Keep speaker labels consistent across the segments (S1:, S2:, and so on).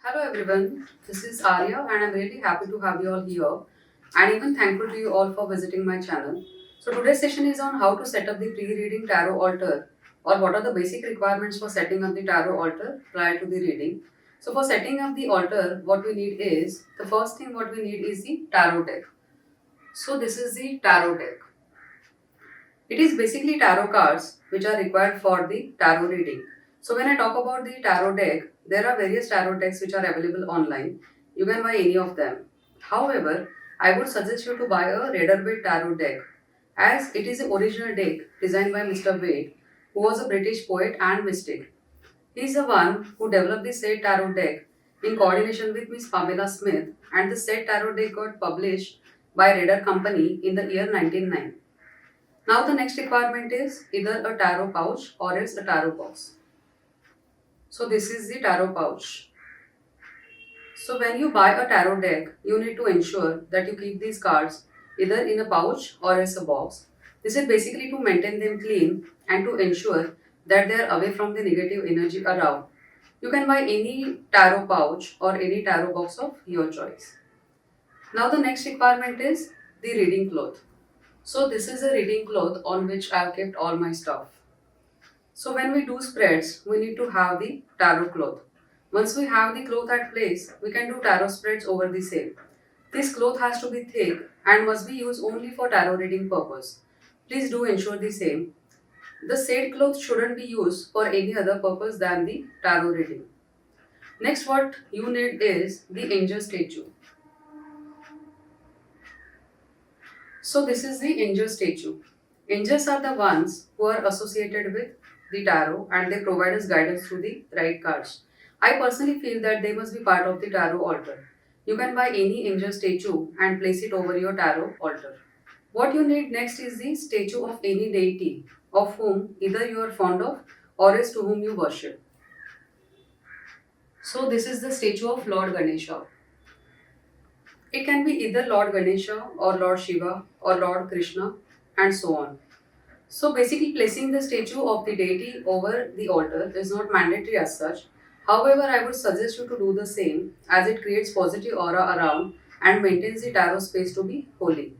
S1: Hello everyone, this is Arya and I'm really happy to have you all here and even thankful to you all for visiting my channel. So today's session is on how to set up the pre-reading tarot altar or what are the basic requirements for setting up the tarot altar prior to the reading. So for setting up the altar, what we need is, the first thing what we need is the tarot deck. So this is the tarot deck. It is basically tarot cards which are required for the tarot reading. So when I talk about the tarot deck, there are various tarot decks which are available online. You can buy any of them. However, I would suggest you to buy a Rider-Waite tarot deck as it is the original deck designed by Mr. Waite, who was a British poet and mystic. He is the one who developed the said tarot deck in coordination with Miss Pamela Smith, and the said tarot deck got published by Rider Company in the year 1909. Now the next requirement is either a tarot pouch or else a tarot box. So this is the tarot pouch. So when you buy a tarot deck, you need to ensure that you keep these cards either in a pouch or else a box. This is basically to maintain them clean and to ensure that they are away from the negative energy around. You can buy any tarot pouch or any tarot box of your choice. Now the next requirement is the reading cloth. So this is a reading cloth on which I have kept all my stuff. So when we do spreads, we need to have the tarot cloth. Once we have the cloth at place, we can do tarot spreads over the same. This cloth has to be thick and must be used only for tarot reading purpose. Please do ensure the same. The said cloth shouldn't be used for any other purpose than the tarot reading. Next what you need is the angel statue. So this is the angel statue. Angels are the ones who are associated with the tarot and they provide us guidance through the right cards. I personally feel that they must be part of the tarot altar. You can buy any angel statue and place it over your tarot altar. What you need next is the statue of any deity of whom either you are fond of or is to whom you worship. So this is the statue of Lord Ganesha. It can be either Lord Ganesha or Lord Shiva or Lord Krishna and so on. So basically placing the statue of the deity over the altar is not mandatory as such. However, I would suggest you to do the same as it creates positive aura around and maintains the tarot space to be holy.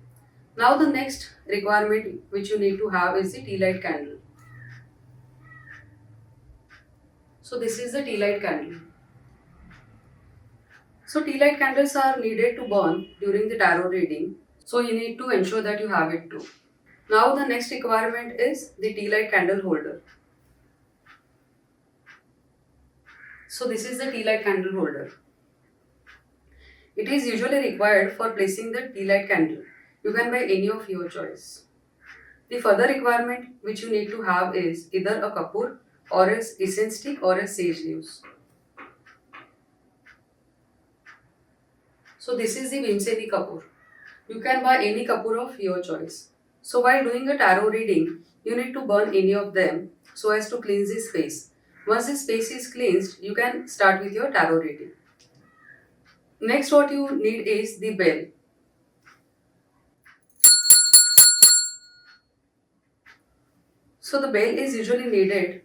S1: Now the next requirement which you need to have is the tea light candle. So this is the tea light candle. So tea light candles are needed to burn during the tarot reading. So you need to ensure that you have it too. Now the next requirement is the tea light candle holder. So this is the tea light candle holder. It is usually required for placing the tea light candle. You can buy any of your choice. The further requirement which you need to have is either a kapoor or a incense stick or a sage leaves. So this is the Vimseni kapoor. You can buy any kapoor of your choice. So while doing a tarot reading, you need to burn any of them so as to cleanse the space. Once the space is cleansed, you can start with your tarot reading. Next what you need is the bell. So the bell is usually needed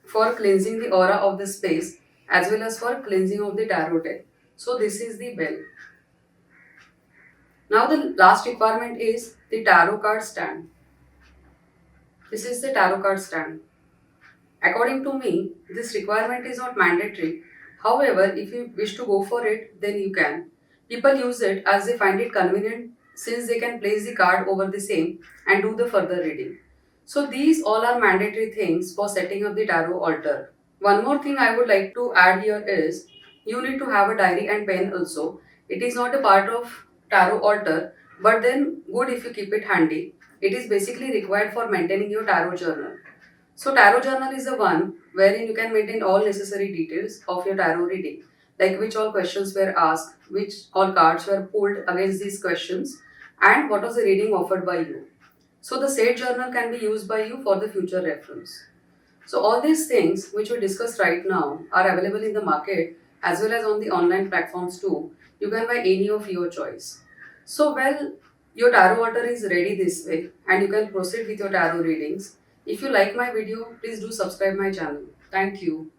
S1: for cleansing the aura of the space as well as for cleansing of the tarot deck. So this is the bell. Now the last requirement is the tarot card stand. This is the tarot card stand. According to me, this requirement is not mandatory. However, if you wish to go for it, then you can. People use it as they find it convenient since they can place the card over the same and do the further reading. So these all are mandatory things for setting up the tarot altar. One more thing I would like to add here is you need to have a diary and pen also. It is not a part of tarot altar, but then good if you keep it handy. It is basically required for maintaining your tarot journal. So tarot journal is the one wherein you can maintain all necessary details of your tarot reading, like which all questions were asked, which all cards were pulled against these questions, and what was the reading offered by you. So the said journal can be used by you for the future reference. So all these things which we discussed right now are available in the market as well as on the online platforms too. You can buy any of your choice. So well, your tarot altar is ready this way and you can proceed with your tarot readings. If you like my video, please do subscribe my channel. Thank you.